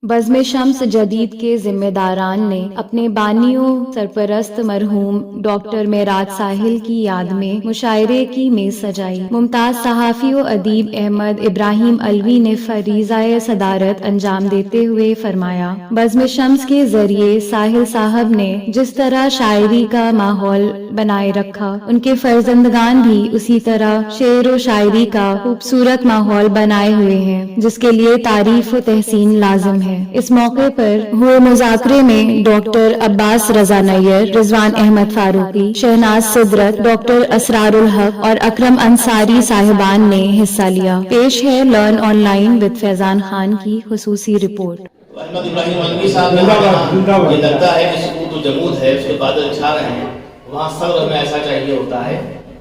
بزم شمس جدید کے ذمہ داران نے اپنے بانیوں سرپرست مرحوم ڈاکٹر معراج ساحل کی یاد میں مشاعرے کی میز سجائی۔ ممتاز صحافی و ادیب احمد ابراہیم علوی نے فریضہ صدارت انجام دیتے ہوئے فرمایا، بزم شمس کے ذریعے ساحل صاحب نے جس طرح شاعری کا ماحول بنائے رکھا، ان کے فرزندگان بھی اسی طرح شعر و شاعری کا خوبصورت ماحول بنائے ہوئے ہیں، جس کے لیے تعریف و تحسین لازم ہے۔ اس موقع پر ہوئے مذاکرے میں ڈاکٹر عباس رضا نیّر، رضوان احمد فاروقی، شہناز سدرت، ڈاکٹر اسرار الحق اور اکرم انصاری صاحبان نے حصہ لیا۔ پیش ہے لرن آن لائن ود فیضان خان کی خصوصی رپورٹ۔ احمد ابراہیم علوی صاحب یہاں یہ لگتا ہے کہ سکوت و جمود ہے، اس کے بادل چھا رہے ہیں، وہاں صبر ہمیں ایسا چاہیے ہوتا ہے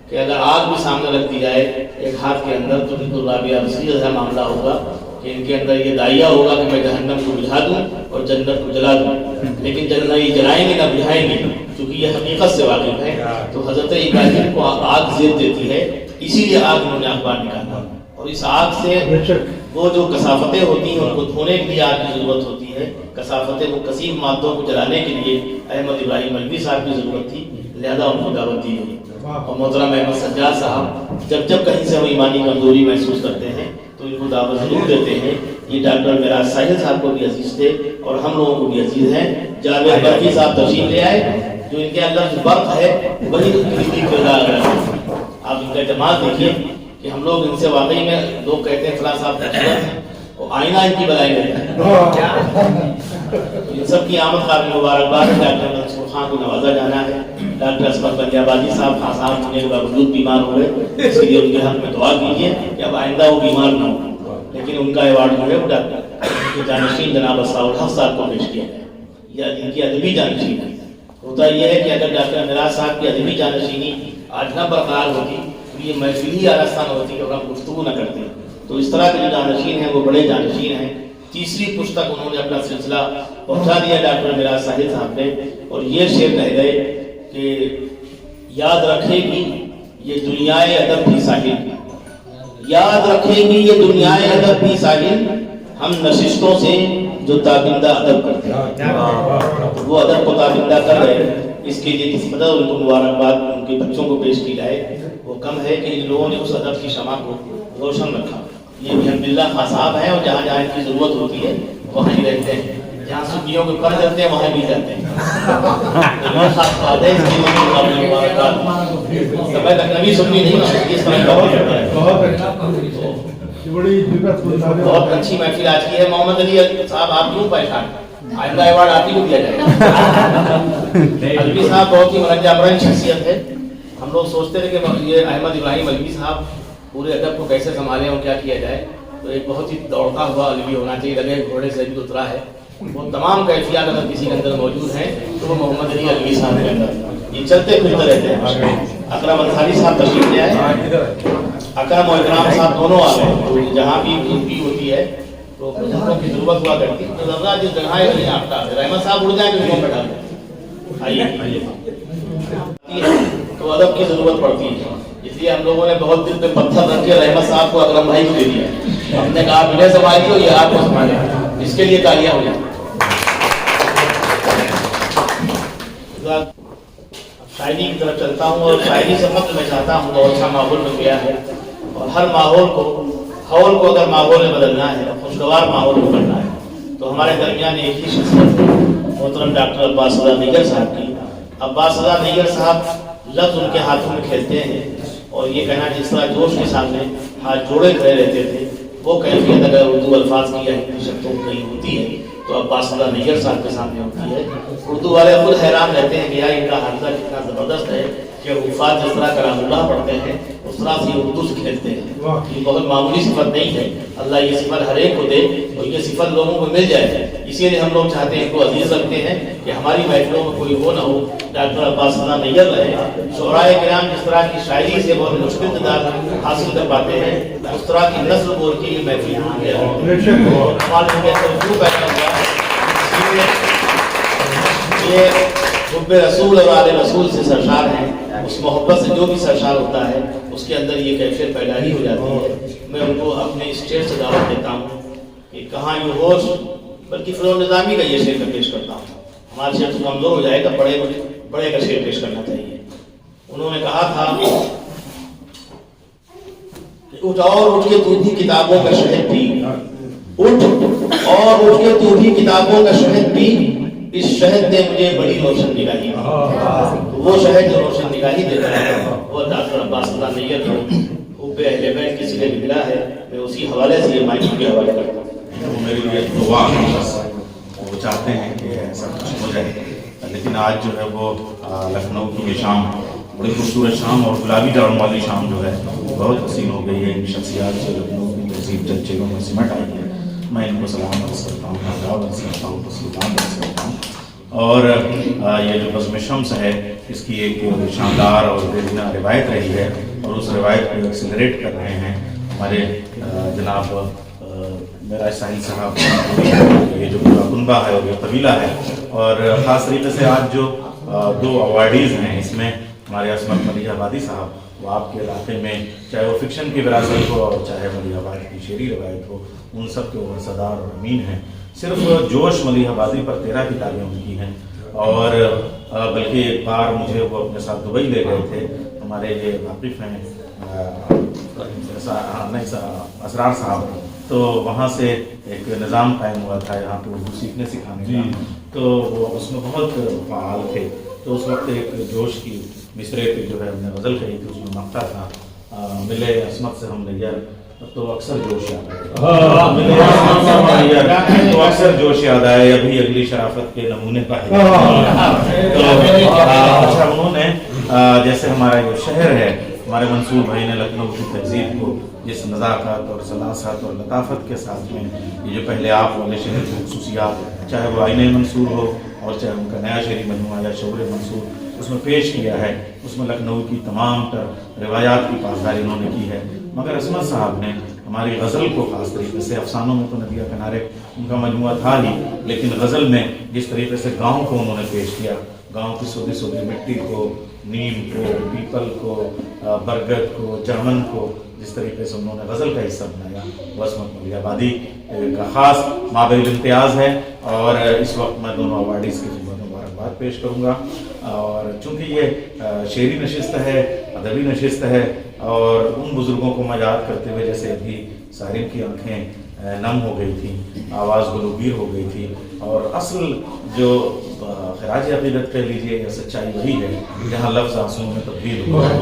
کہ اگر آگ بھی سامنے رکھ دی جائے ایک ہاتھ کے اندر تو بالکل رابعہ بصری جیسا معاملہ ہوگا کہ ان کے اندر یہ داعیہ ہوگا کہ میں جہنم کو بجھا دوں اور جنت کو جلا دوں، لیکن جب نہ یہ جلائیں گے نہ بجھائیں گے، چونکہ یہ حقیقت سے واقف ہے۔ تو حضرت ابراہیم کو آگ زید دیتی ہے، اسی لیے آگ انہوں نے اخبار نکالا، اور اس آگ سے وہ جو کثافتیں ہوتی ہیں ان کو دھونے کے لیے آگ کی ضرورت ہوتی ہے۔ کثافتیں وہ کثیف مادوں کو جلانے کے لیے احمد ابراہیم علوی صاحب کی ضرورت تھی، لہذا ان کو دعوت دی گئی۔ اور محترم احمد سجاد صاحب جب کہیں سے وہ ایمانی کمزوری محسوس کرتے ہیں تو ان کو دعوت ضرور دیتے ہیں۔ یہ ڈاکٹر معراج ساحل صاحب کو بھی عزیز تھے اور ہم لوگوں کو بھی عزیز ہیں۔ جاوید برقی صاحب تشریف لے آئے، جو ان کے لفظ برق ہے وہی کردار ہے۔ آپ ان کا اعتماد دیکھیے کہ ہم لوگ ان سے واقعی میں لوگ کہتے ہیں فلاں صاحب خوبصورت ہیں، وہ آئینہ ان کی بنائی گئی ہے۔ ان سب کی آمد قابل مبارکباد ہے۔ ڈاکٹر منصور خان کو نوازا جانا ہے۔ ڈاکٹر اسمت بندیابادی صاحب خاصان ہونے کے باوجود بیمار ہوئے، اس لیے ان کے حق میں دعا کیجیے کہ اب آئندہ وہ بیمار نہ ہو، لیکن ان کا ایوارڈ جو ہے وہ ڈاکٹر جانشین جناب اسرار الحق صاحب کو پیش کیا گیا۔ یہ ان کی ادبی جانشین ہے۔ ہوتا یہ ہے کہ اگر ڈاکٹر معراج صاحب کی ادبی جانشینی آج نہ برقرار ہوتی تو یہ محفل ہی آراستہ نہ ہوتی اور ہم گفتگو نہ کرتے۔ تو اس طرح کے جو جانشین ہیں وہ بڑے جانشین ہیں۔ تیسری پشت تک انہوں نے اپنا سلسلہ پہنچا دیا ڈاکٹر معراج ساحل صاحب نے، اور یہ شعر کہہ گئے کہ یاد رکھے گی یہ دنیائے ادب بھی ساحل، یاد رکھے گی یہ دنیائے ادب بھی ساحل، ہم نشستوں سے جو تابندہ ادب کرتے ہیں، وہ ادب کو تابندہ کر رہے ہیں۔ اس کے لیے کس قدر ان کو مبارکباد ان کے بچوں کو پیش کی جائے وہ کم ہے کہ ان لوگوں نے اس ادب کی شمع کو روشن رکھا۔ یہ بھی الحمدللہ خاص صاحب ہیں، اور جہاں جہاں ان کی ضرورت ہوتی ہے وہاں ہی رہتے ہیں، جہاں سنیوں کے پر جاتے ہیں وہاں بھی جاتے ہیں۔ خاص بات ہے، اس کے لیے سب تک نبی سنی نہیں ہوتی، اس طرح بہت اچھی محفل آج کی ہے۔ محمد علی صاحب آپ کیوں پریشان؟ آئندہ ایوارڈ آپ ہی کو دیا جائے گا۔ علوی صاحب بہت ہی مرنجہ شخصیت ہے۔ ہم لوگ سوچتے تھے کہ یہ احمد ابراہیم علوی صاحب پورے ادب کو کیسے سنبھالیں اور کیا کیا جائے، تو ایک بہت ہی دوڑتا ہوا علوی ہونا چاہیے، لگے گھوڑے سے بھی اترا ہے۔ وہ تمام کیفیات اگر کسی کے اندر موجود ہیں تو وہ محمد علی علوی صاحب کے اندر یہ چلتے پھرتے رہتے ہیں۔ اکرم انصاری صاحب تشریف لے آئے، اکرم اور اکرام صاحب دونوں آ گئے۔ جہاں بھی ہوتی ہے تو بزرگوں کی ضرورت ہوا کرتی ہے، ذرا جس جگہ ہے وہیں آفتا ہے۔ رحمت صاحب اڑ جائیں تو ان کو بیٹھا دیں، آئیے تو ادب کی ضرورت پڑتی ہے۔ اس لیے ہم لوگوں نے بہت دل پہ پتھر رکھ کے رحمت صاحب کو اکرم بھائی کو دے دیا۔ ہم نے کہا آپ انہیں سنبھالیے اور یہ آپ کو سنبھالیں، اس کے لیے تالیاں ہو جائیں۔ شاعری کی طرف چلتا ہوں، اور شاعری سے مت میں چاہتا ہوں بہت اچھا ماحول بن گیا ہے، اور ہر ماحول کو اگر ماحول میں بدلنا ہے، خوشگوار ماحول کو کرنا ہے، تو ہمارے درمیان ایک ہی شخصیت ہے، محترم ڈاکٹر عباس رضا نیّر صاحب کی۔ عباس رضا نیّر صاحب لفظ ان کے ہاتھوں میں کھیلتے ہیں، اور یہ کہنا جس طرح جوش کے سامنے ہاتھ جوڑے کھڑے رہتے تھے، وہ کیفیت اگر اردو الفاظ کی یا ہندی شبدوں کی کہیں ہوتی ہے تو عباس رضا نیّر صاحب کے سامنے ہوتی ہے۔ اردو والے خود حیران رہتے ہیں کہ یار ان کا حافظہ کتنا زبردست ہے کہ حفاظ جس طرح کلام اللہ پڑھتے ہیں اس طرح سے اردو سے کھیلتے ہیں۔ یہ بہت معمولی صفت نہیں ہے، اللہ یہ صفت ہر ایک کو دے اور یہ صفت لوگوں کو مل جائے۔ اسی لیے ہم لوگ چاہتے ہیں، ان کو عزیز رکھتے ہیں کہ ہماری محفلوں میں کوئی وہ نہ ہو ڈاکٹر عباس رضا نیّر رہے۔ شعراء کرام جس طرح کی شاعری سے بہت مشکل تعداد حاصل کر پاتے ہیں، اس طرح کی نسل بول کے یہ محفل یہ حب رسول اور آل رسول سے سرشار ہیں۔ اس محبت سے جو بھی سرشار ہوتا ہے اس کے اندر یہ کیفیت پیدا ہی ہو جاتی ہے۔ میں ان کو اپنے اسٹیج سے دعوت دیتا ہوں کہ کہاں یہ ہوش بلکہ فروغ نظامی کا یہ شعر میں پیش کرتا ہوں. ہمارے شعر کمزور ہو جائے گا، بڑے کا شعر پیش کرنا چاہیے. انہوں نے کہا تھا کہ اٹھ اور اٹھ کے تو بھی کتابوں کا شہد پی، اٹھ اور اٹھ کے تو بھی کتابوں کا شہد پی، اس شہد نے مجھے بڑی روشن نگاہی دی. وہ شہد جو روشن نگاہی دیتا ہے وہ ڈاکٹر عباس اللہ نیت کو حب اہل بیت کے سلے میں ملا ہے. میں اسی حوالے سے یہ مائک کے حوالے کرتا ہوں. وہ میرے لیے دعا ہے، بس وہ چاہتے ہیں کہ ایسا کچھ ہو جائے. لیکن آج جو ہے وہ لکھنؤ کی یہ شام بڑی خوبصورت شام اور گلابی جاڑوں والی شام جو ہے بہت حسین ہو گئی ہے. ان شخصیات سے لکھنؤ کی تہذیب چند چیزوں میں سمٹ آئی ہے. میں ان کو سلام عرض کرتا ہوں، آداب عرض کرتا ہوں، تسلیمات عرض کرتا ہوں. اور یہ جو بزم شمس ہے اس کی ایک شاندار اور بےگناہ روایت رہی ہے، اور اس روایت کو ایکسلریٹ کر رہے ہیں ہمارے جناب معراج ساحل صاحب. یہ جو پورا کنبہ ہے اور یہ قبیلہ ہے، اور خاص طریقے سے آج جو 2 ایوارڈیز ہیں اس میں ہمارے عصمت ملیح آبادی صاحب، وہ آپ کے علاقے میں چاہے وہ فکشن کی وراثت ہو اور چاہے ملیح آباد کی شعری روایت ہو، ان سب کے وہ صدار اور امین ہیں. صرف جوش ملیح آبادی پر 13 کتابیں ان کی ہیں، اور بلکہ ایک بار مجھے وہ اپنے ساتھ دبئی لے گئے تھے. ہمارے یہ واقف ہیں اسرار صاحب، تو وہاں سے ایک نظام قائم ہوا تھا یہاں پہ اردو سیکھنے سکھانے کا، تو وہ اس میں بہت فعال تھے. تو اس وقت ایک جوش کی مصرے پہ جو ہے ہم نے غزل کہی تھی، اس میں مقطع تھا ملے عصمت سے ہم نیر تو اکثر جوش یاد آئے، تو اکثر جوش یاد آئے، ابھی اگلی شرافت کے نمونے پائے. اچھا انہوں نے جیسے ہمارا جو شہر ہے، ہمارے منصور بھائی نے لکھنؤ کی تہذیب کو جس نزاکت اور سلاست اور لطافت کے ساتھ میں یہ جو پہلے آپ والے شہر کی خصوصیات، چاہے وہ آئینہ منصور ہو اور چاہے ان کا نیا شعری مجموعہ یا شعور منصور، اس میں پیش کیا ہے. اس میں لکھنؤ کی تمام تر روایات کی پاسداری انہوں نے کی ہے. مگر عصمت صاحب نے ہماری غزل کو خاص طریقے سے، افسانوں میں تو ندیہ کنارے ان کا مجموعہ تھا ہی، لیکن غزل میں جس طریقے سے گاؤں کو انہوں نے پیش کیا، گاؤں کی سودی سودی مٹی کو، نیم کو، پیپل کو، برگد کو، جرمن کو جس طریقے سے انہوں نے غزل کا حصہ بنایا، وہ عصمت ملیح آبادی کا خاص مابعد امتیاز ہے. اور اس وقت میں دونوں ایوارڈیز کی مبارکباد پیش کروں گا. اور چونکہ یہ شعری نشست ہے، ادبی نشست ہے، اور ان بزرگوں کو میں یاد کرتے ہوئے جیسے ابھی سارم کی آنکھیں نم ہو گئی تھیں، آواز گلوگیر ہو گئی تھی، اور اصل جو خراج عقیدت کہہ لیجیے یا سچائی وہی ہے جہاں لفظ آنسوؤں میں تبدیل ہوا ہے،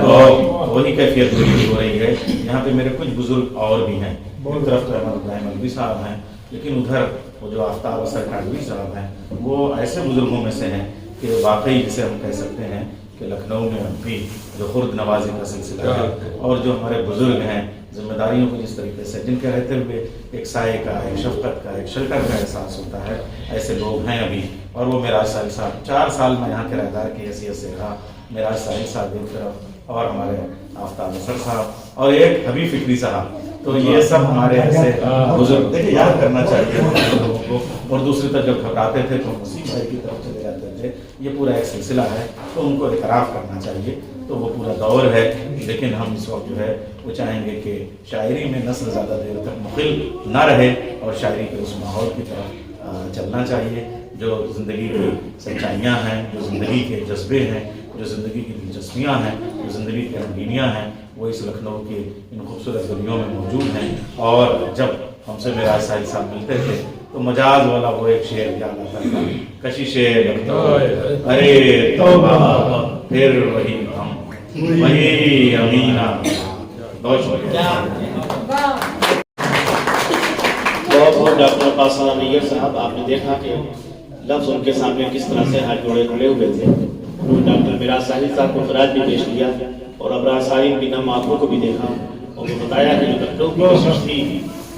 تو وہی کیفیت ہو رہی ہے. یہاں پہ میرے کچھ بزرگ اور بھی ہیں، ایک طرف تو احمد ابراہیم الوی صاحب ہیں، لیکن ادھر وہ جو آفتاب اثر کاروی صاحب ہیں، وہ ایسے بزرگوں میں سے ہیں کہ واقعی جسے ہم کہہ سکتے ہیں کہ لکھنؤ میں اب بھی جو خرد نوازی کا سلسلہ ہے، اور جو ہمارے بزرگ ہیں ذمہ داریوں کو جس طریقے سے جن کے رہتے ہوئے ایک سائے کا، ایک شفقت کا، ایک شلٹر کا احساس ہوتا ہے، ایسے لوگ ہیں ابھی. اور وہ معراج ساحل صاحب 4 سال میں یہاں کرایہ کی حیثیت سے رہا. معراج ساحل صاحب ایک طرف اور ہمارے آفتاب اثر صاحب اور ایک حبیب فکری صاحب، تو یہ سب ہمارے ایسے بزرگ دیکھیں یاد کرنا چاہیے لوگوں کو. اور دوسری طرف جب گھبراتے تھے تو مسیح بھائی کی طرف چلے جاتے تھے. یہ پورا ایک سلسلہ ہے، تو ان کو اعتراف کرنا چاہیے. تو وہ پورا دور ہے، لیکن ہم اس وقت جو ہے وہ چاہیں گے کہ شاعری میں نسل زیادہ دیر تک مخل نہ رہے، اور شاعری کے اس ماحول کی طرف چلنا چاہیے جو زندگی کی سچائیاں ہیں، جو زندگی کے جذبے ہیں، جو زندگی کی دلچسپیاں ہیں، جو زندگی کی رنگینیاں ہیں، وہ اس لکھنؤ کے ان خوبصورت گلیوں میں موجود ہیں. اور جب ہم سے معراج ساحل صاحب ملتے تھے تو مجاز والا وہ ایک شعر یاد آتا تھا، کشش لکھنؤ ارے توبہ پھر وہی ہم وہی امینہ. بہت شکریہ. بہت بہت ڈاکٹر عباس اللہ نیت صاحب، آپ نے دیکھا کہ لفظ ان کے سامنے کس طرح سے ہاتھ جوڑے کھڑے ہوئے تھے. انہوں نے ڈاکٹر معراج ساحل صاحب کو خراج بھی پیش کیا، اور ابرار صاحب کی نم آنکھوں کو بھی دیکھا، اور وہ بتایا کہ جو لکھنؤ کی کوشش تھی،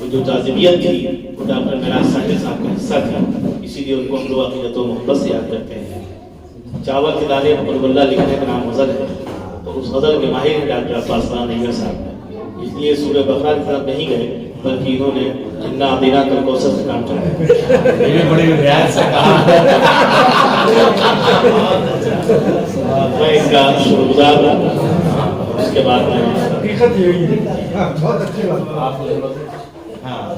وہ جو جاذبیت تھی، وہ ڈاکٹر معراج ساحل صاحب کا حصہ تھی. اسی لیے ان کو ہم لوگ عقیدت و محبت سے یاد کرتے ہیں. چاول کے دانے پر واللہ لکھنے کا نام غزل ہے، تو اس غزل کے ماہر ہیں ڈاکٹر عباس اللہ نیت صاحب. اس لیے سورہ بقرہ کی طرف نہیں گئے، بلکہ انہوں نے انا اعطیناک الکوثر سے کام چلایا. یہ بھی بڑی رعایت سے کہا. میں اس کا شکر گزار ہوں. اس کے بعد میں حقیقت یہی ہے. بہت اچھی بات. آپ ہاں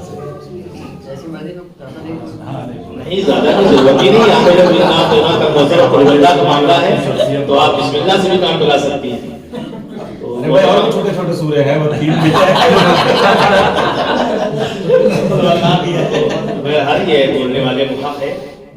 نہیں زیادہ کی ضرورت ہی نہیں. آپ جب کام کرنا کا موضوع اللہ کا معاملہ ہے تو آپ بسم اللہ سے بھی کام کرا سکتی ہیں. اور چھوٹے چھوٹے سورے ہیں وہ تین ہر یہ بولنے والے محق ہے.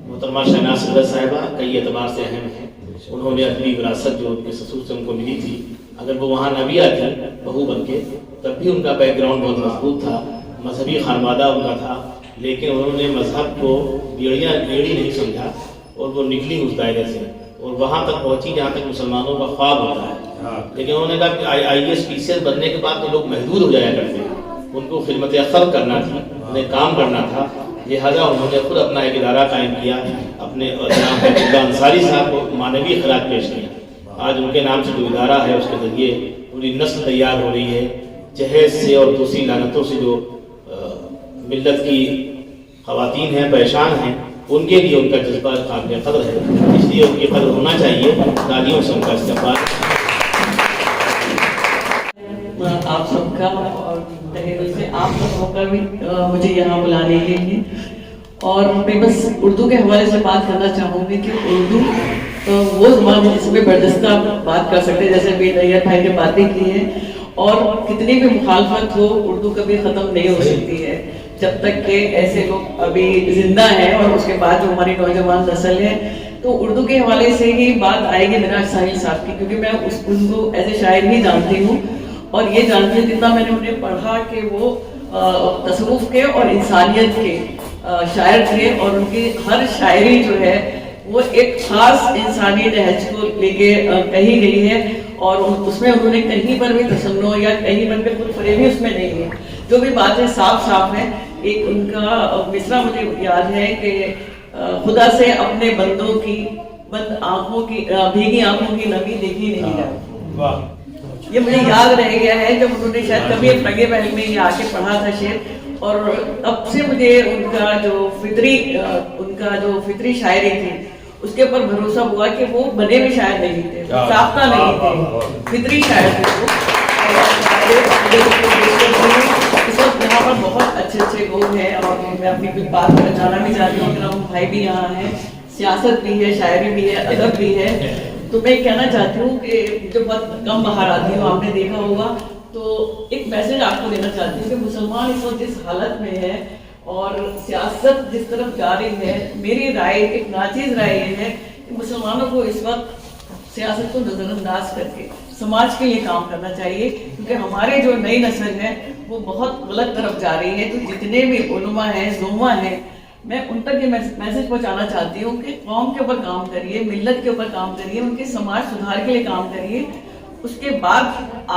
محترمہ شہناز صدر صاحبہ کئی اعتبار سے اہم ہیں. انہوں نے اپنی وراثت جو ان کے سسر سے ان کو ملی تھی, اگر وہ وہاں نہ بھی آتی بہو بن کے, تب بھی ان کا بیک گراؤنڈ بہت مضبوط تھا, مذہبی خانوادہ ان کا تھا, لیکن انہوں نے مذہب کو بیڑی نہیں سمجھا اور وہ نکلی اس دائرے سے اور وہاں تک پہنچی جہاں تک مسلمانوں کا خواب ہوتا ہے. لیکن انہوں نے کہا کہ IAS PCS بننے کے بعد تو لوگ محدود ہو جایا کرتے ہیں, ان کو خدمت خلق کرنا تھی, انہیں کام کرنا تھا, لہذا انہوں نے خود اپنا ایک ادارہ قائم کیا, اپنے جناب انصاری صاحب کو معنوی خراج پیش کیا. آج ان کے نام سے جو ادارہ ہے اس کے ذریعے پوری نسل تیار ہو رہی ہے. جہیز سے اور دوسری لعنتوں سے جو ملت کی خواتین ہیں, پریشان ہیں, ان کے لیے ان کا جذبہ قابل قدر ہے, اس لیے ان کی قدر ہونا چاہیے. تالیوں سے ان کا استقبال. آپ سب کا اور تہہ دل سے آپ سب کا بھی مجھے یہاں بلانے کے لیے, اور میں بس اردو کے حوالے سے بات کرنا چاہوں گی کہ اردو وہ زبان ہے جس میں بردستہ بات کر سکتے ہیں, جیسے بھی نیئر بھائی نے باتیں کی ہیں, اور کتنی بھی مخالفت ہو اردو کبھی ختم نہیں ہو سکتی ہے جب تک کہ ایسے لوگ ابھی زندہ ہیں. اور اس کے بعد جو ہماری نوجوان نسل ہے, تو اردو کے حوالے سے ہی بات آئے گی میراج ساحل صاحب کی, کیونکہ میں ان کو ایز اے شاعر ہی جانتی ہوں اور یہ جانتی ہوں جتنا میں نے انہیں پڑھا کہ وہ تصوف کے اور انسانیت کے شاعر تھے, اور ان کی ہر شاعری جو ہے وہ ایک خاص انسانی نہج کو لے کے کہی گئی ہے, اور اس میں انہوں نے کہیں پر بھی تشنع یا کہیں پر بھی خود فریبی اس میں نہیں ہے. جو بھی باتیں صاف صاف ہیں. ایک ان کا مصرع مجھے یاد ہے کہ خدا سے اپنے بندوں کی بند آنکھوں کی بھیگی آنکھوں کی نمی دیکھی نہیں جاتی. یہ مجھے یاد رہ گیا ہے جب انہوں نے شاید کبھی رنگے محل میں یہ آ کے پڑھا تھا شعر, اور تب سے مجھے ان کا جو فطری شاعری تھی اس کے اوپر بھروسہ ہوا کہ وہ بنے ہوئے شاعر نہیں تھے, ساختہ نہیں تھے, فطری شاعر تھے وہ. اس وقت یہاں پر بہت اچھے لوگ ہیں, اور میں اپنی کچھ بات جانا بھی چاہتی ہوں. میرا بھائی بھی یہاں ہے, سیاست بھی ہے, شاعری بھی ہے, ادب بھی ہے. تو میں کہنا چاہتی ہوں کہ جو بہت کم باہر آتی ہوں, آپ نے دیکھا ہوگا, تو ایک میسج آپ کو دینا چاہتی ہوں کہ مسلمان اس وقت جس حالت میں ہے اور سیاست جس طرف جا رہی ہے, میری رائے ایک ناچیز رائے یہ ہے کہ مسلمانوں کو اس وقت سیاست کو نظر انداز کر کے سماج کے لیے کام کرنا چاہیے, کیونکہ ہمارے جو نئی نسل ہے وہ بہت غلط طرف جا رہی ہے. تو جتنے بھی علماء ہیں, زوما ہیں, میں ان تک یہ میسج پہنچانا چاہتی ہوں کہ قوم کے اوپر کام کریے, ملت کے اوپر کام کریے, ان کے سماج سدھار کے لیے کام کریے, اس کے بعد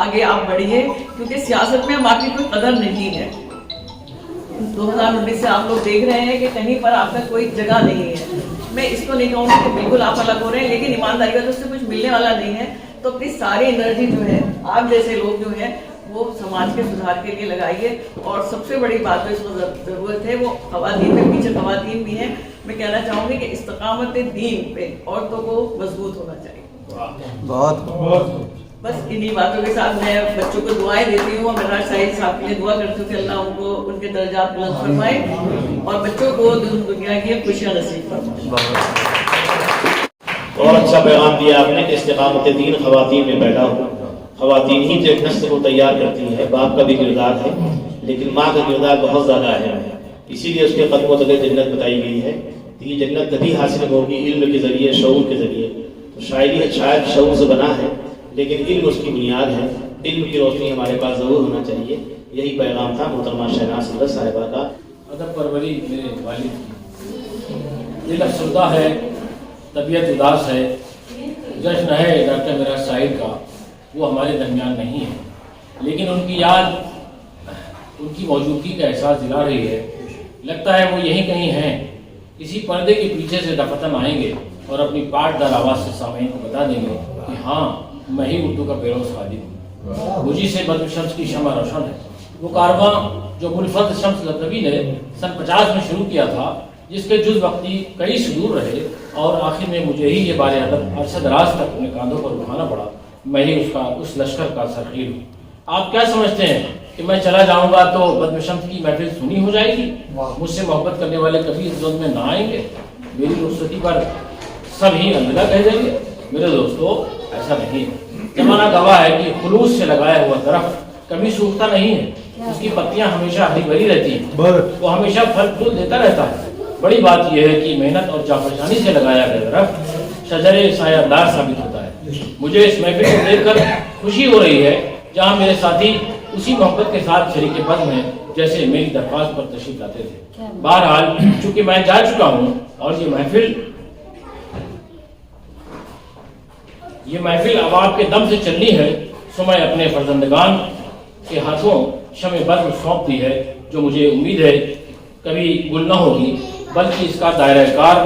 آگے آپ بڑھیے, کیونکہ سیاست میں آپ کی کوئی قدر نہیں ہے. 2019 سے آپ لوگ دیکھ رہے ہیں کہ کہیں پر آپ کا کوئی جگہ نہیں ہے. میں اس کو نہیں کہوں گی کہ بالکل آپ الگ ہو رہے ہیں, لیکن ایمانداری کا تو اس سے کچھ ملنے والا نہیں ہے. تو اپنی ساری انرجی جو ہے آپ جیسے لوگ جو ہیں وہ سماج کے سدھار کے لیے لگائیے. اور سب سے بڑی بات جو اس کو ضرورت ہے وہ خواتین میں, پیچھے خواتین بھی ہیں, میں کہنا چاہوں گی کہ استقامت دین پہ عورتوں کو مضبوط ہونا چاہیے. بس انہی باتوں کے ساتھ میں بچوں کو دعائیں دیتی ہوں, اور میراج ساحل صاحب کے لیے دعا کرتی ہوں کہ اللہ ان کو ان کے درجات بلند فرمائے اور بچوں کو دنیا کی خوشیاں نصیب فرمائے. اور اچھا پیغام دیا آپ نے کہ استقامت دین خواتین میں پیدا ہو. خواتین ہی جو ایک نسل کو تیار کرتی ہے. باپ کا بھی کردار ہے, لیکن ماں کا کردار بہت زیادہ اہم ہے. اسی لیے اس کے قدموں تلے جنت بتائی گئی ہے. یہ جنت تبھی حاصل ہوگی علم کے ذریعے, شعور کے ذریعے. تو شاعری شاید شعور سے بنا ہے, لیکن علم اس کی بنیاد ہے. علم کی روشنی ہمارے پاس ضرور ہونا چاہیے. یہی پیغام تھا محترمہ شہناز صدر صاحبہ کا. ادب پروری میرے والد کی, دل افسردہ ہے, طبیعت اداس ہے. جشن ہے ڈاکٹر میراج ساحل کا, وہ ہمارے درمیان نہیں ہے, لیکن ان کی یاد, ان کی موجودگی کا احساس دلا رہی ہے. لگتا ہے وہ یہیں کہیں ہیں, اسی پردے کے پیچھے سے دفتن آئیں گے اور اپنی پاٹ دار آواز سے سامعین کو بتا دیں گے کہ ہاں میں ہی اردو کا پیروز خادم ہوں. مجھے سے بدر شمس کی شمع روشن ہے. وہ کارواں جو ملفت شمس لطبی نے سن 50 میں شروع کیا تھا, جس کے جز وقتی کئی صدور رہے, اور آخر میں مجھے ہی یہ بار ادب عرصہ دراز تک اپنے کاندھوں پر اٹھانا پڑا. میں ہی اس لشکر کا سرخیر ہوں. آپ کیا سمجھتے ہیں کہ میں چلا جاؤں گا تو بزم شمس کی محفل سنی ہو جائے گی، مجھ سے محبت کرنے والے کبھی اس وقت میں نہ آئیں گے، میری رخصتی پر سب ہی الوداع کہہ دیں گے۔ میرے دوستو ایسا نہیں ہے، زمانہ گواہ ہے کہ خلوص سے لگایا ہوا درخت کبھی سوکھتا نہیں ہے، اس کی پتیاں ہمیشہ ہری بھری رہتی ہیں، وہ ہمیشہ پھل پھول دیتا رہتا ہے۔ بڑی بات یہ ہے کہ محنت اور جانفشانی سے لگایا گیا درخت شجر سایہ دار ثابت ہوتا ہے۔ مجھے اس محفل کو دیکھ کر خوشی ہو رہی ہے جہاں میرے ساتھی اسی محبت کے ساتھ شریک بزم ہیں جیسے میری درخواست پر تشریف لاتے تھے۔ بہرحال چونکہ میں جا چکا ہوں اور یہ محفل اب آپ کے دم سے چلنی ہے، سو میں اپنے فرزندگان کے ہاتھوں شمع بزم سونپ دی ہے، جو مجھے امید ہے کبھی گل نہ ہوگی، بلکہ اس کا دائرہ کار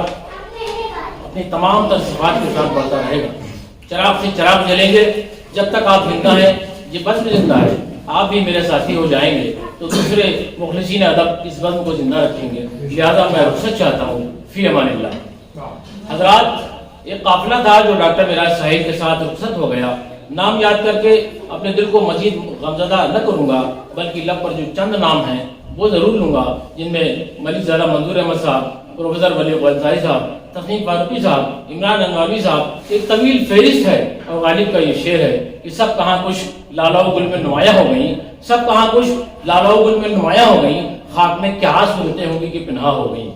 اپنی تمام تر صفات کے ساتھ بڑھتا رہے گا۔ چراغ سے چراغ جلیں گے جب تک آپ زندہ ہیں، یہ بزم زندہ ہے، آپ بھی میرے ساتھی ہو جائیں گے تو دوسرے مخلصین ادب اس بزم کو زندہ رکھیں گے، لہذا میں رخصت چاہتا ہوں، فی امان اللہ۔ حضرات، ایک قافلہ تھا جو ڈاکٹر معراج ساحل کے ساتھ رخصت ہو گیا، نام یاد کر کے اپنے دل کو مزید غمزدہ نہ کروں گا، بلکہ لب پر جو چند نام ہیں وہ ضرور لوں گا، جن میں ملک زادہ منظور احمد صاحب، پروفیسر ولی غنزائی صاحب، تسنیم فاروقی صاحب، عمران انواری صاحب، ایک طویل فہرست ہے۔ اور غالب کا یہ شعر ہے کہ سب کہاں کچھ لالا و گل میں نمایاں ہو گئیں، سب کہاں کچھ لالا و گل میں نمایاں ہو گئیں، خاک میں کیا صورتیں ہوں گی کہ پنہا ہو گئیں۔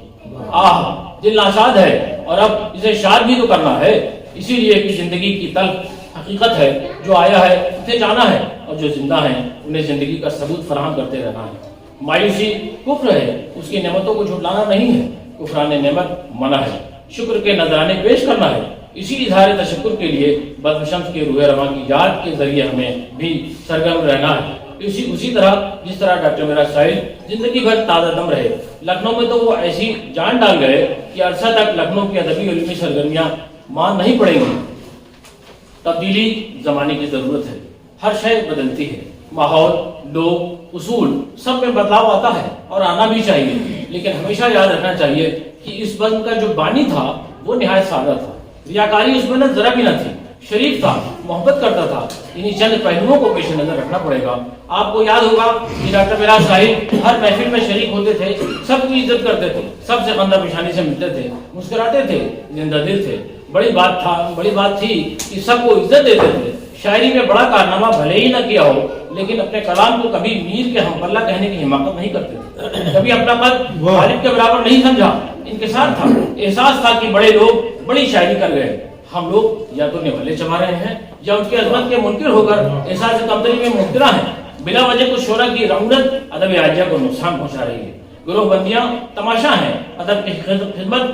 آہ، دل ناشاد ہے اور اب اسے شاد بھی تو کرنا ہے، اسی لیے کہ زندگی کی تلخ حقیقت ہے، جو آیا ہے اسے جانا ہے، اور جو زندہ ہیں انہیں زندگی کا ثبوت فراہم کرتے رہنا ہے۔ مایوسی کفر ہے، اس کی نعمتوں کو جھٹلانا نہیں ہے، کفران نعمت منع ہے، شکر کے نذرانے پیش کرنا ہے۔ اسی اظہار تشکر کے لیے بزم شمس کے روح رواں کی یاد کے ذریعے ہمیں بھی سرگرم رہنا ہے، اسی طرح جس طرح ڈاکٹر معراج ساحل زندگی بھر تازہ دم رہے۔ لکھنؤ میں تو وہ ایسی جان ڈال گئے کہ عرصہ تک لکھنؤ کی ادبی علمی سرگرمیاں مان نہیں پڑیں گی۔ تبدیلی زمانے کی ضرورت ہے، ہر شے بدلتی ہے، ماحول، لوگ، اصول، سب میں بدلاؤ آتا ہے اور آنا بھی چاہیے، لیکن ہمیشہ یاد رکھنا چاہیے کہ اس بزم کا جو بانی تھا وہ نہایت سادہ تھا، ریاکاری اس میں نہ ذرا بھی نہ تھی، شریف تھا، محبت کرتا تھا۔ انہی چند پہلوؤں کو پیش نظر رکھنا پڑے گا۔ آپ کو یاد ہوگا کہ ڈاکٹر معراج ساحل ہر محفل میں شریک ہوتے تھے، سب کی عزت کرتے تھے، سب سے خندہ پیشانی سے ملتے تھے، مسکراتے تھے، زندہ دل تھے۔ بڑی بات تھی کہ سب کو عزت دیتے تھے۔ شاعری میں بڑا کارنامہ بھلے ہی نہ کیا ہو، لیکن اپنے کلام کو کبھی میر کے ہم پلہ کہنے کی حماقت نہیں کرتے تھے، کبھی اپنا قد غالب کے برابر نہیں سمجھا، ان کے ساتھ تھا۔ احساس تھا کہ بڑے لوگ بڑی شاعری کر گئے، ہم لوگ یا تو نولے چبا رہے ہیں یا ان کی عظمت کے منکر ہو کر احساس کمتری میں مبتلا ہیں۔ بلا وجہ کچھ شعراء کی رعونت ادب عاجزہ کو نقصان پہنچا رہی ہے۔ گروہ بندیاں تماشا ہیں، ادب کی خدمت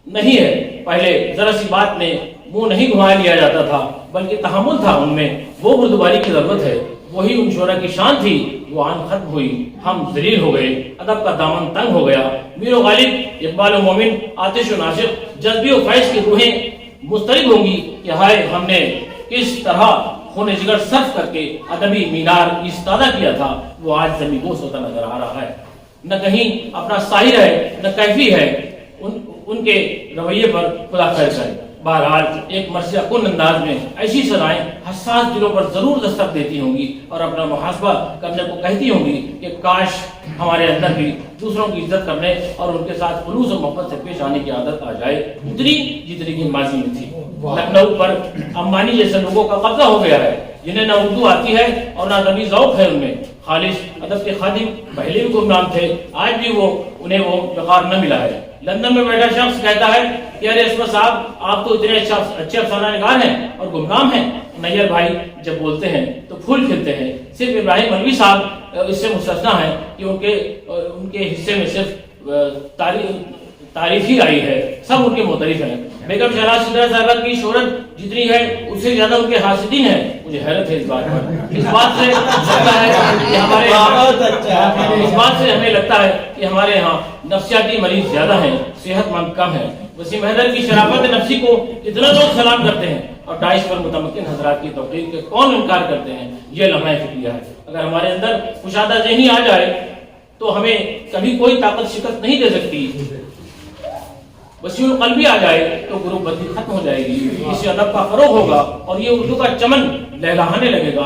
نہیں ہے۔ پہلے ذرا سی بات میں منہ نہیں گھما لیا جاتا تھا، بلکہ تحمل تھا، ان میں وہ بردباری کی ضرورت ہے۔ وہی ان شعراء کی شان تھی، وہ آن ختم ہوئی، ہم ذلیل ہو گئے، ادب کا دامن تنگ ہو گیا۔ میر و غالب، اقبال و مومن، آتش و ناصر، جذبی و فیض کی روحیں مضطرب ہوں گی کہ ہائے ہم نے کس طرح خون جگر صرف کر کے ادبی مینار ایستادہ کیا تھا، وہ آج زمین بوس ہوتا نظر آ رہا ہے۔ نہ کہیں اپنا ساحر ہے، نہ کیفی ہے، ان کے رویے پر خدا خیر کرے۔ بہرحال ایک مرثیہ کن انداز میں ایسی سزائیں حساس دلوں پر ضرور دستک دیتی ہوں گی اور اپنا محاسبہ کرنے کو کہتی ہوں گی کہ کاش ہمارے اندر بھی دوسروں کی عزت کرنے اور ان کے ساتھ خلوص و محبت سے پیش آنے کی عادت آ جائے، اتنی جتنی کی ماضی میں تھی۔ لکھنؤ پر امبانی جیسے لوگوں کا قبضہ ہو گیا ہے، جنہیں نہ اردو آتی ہے اور نہ ادبی ذوق ہے ان میں۔ خالص ادب کے خادم پہلے بھی گمنام تھے، آج بھی انہیں وہ وقار نہ ملا ہے۔ لندن میں بیٹھا شخص کہتا ہے کہ ارے عصمت صاحب آپ تو اتنے اچھے افسانہ نگار ہیں اور گمنام ہیں۔ نیئر بھائی جب بولتے ہیں تو پھول کھلتے ہیں۔ صرف ابراہیم ملوی صاحب اس سے مستثنا ہے کہ ان کے حصے میں صرف تعریف ہی آئی ہے، سب ان کے معترف ہیں۔ بیگم شہناز سدرا صاحبہ کی شہرت جتنی ہے اس سے زیادہ ان کے حاسدین ہیں۔ مجھے حیرت ہے اس بات پر، اس بات سے ہمیں لگتا ہے کہ ہمارے ہاں نفسیاتی مریض زیادہ ہیں، صحت مند کم ہیں۔ وسیم حیدر کی شرافت نفسی کو اتنا لوگ سلام کرتے ہیں اور داعش پر متمکن حضرات کی توقیر کے کون انکار کرتے ہیں، یہ لمحہ فکریہ ہے۔ اگر ہمارے اندر کشادہ ذہنی آ جائے تو ہمیں کبھی کوئی طاقت شکست نہیں دے سکتی۔ وسیع القلبی آ جائے تو گروہ بندی ختم ہو جائے گی، اس سے ادب کا فروغ ہوگا اور یہ اردو کا چمن لہلہانے لگے گا۔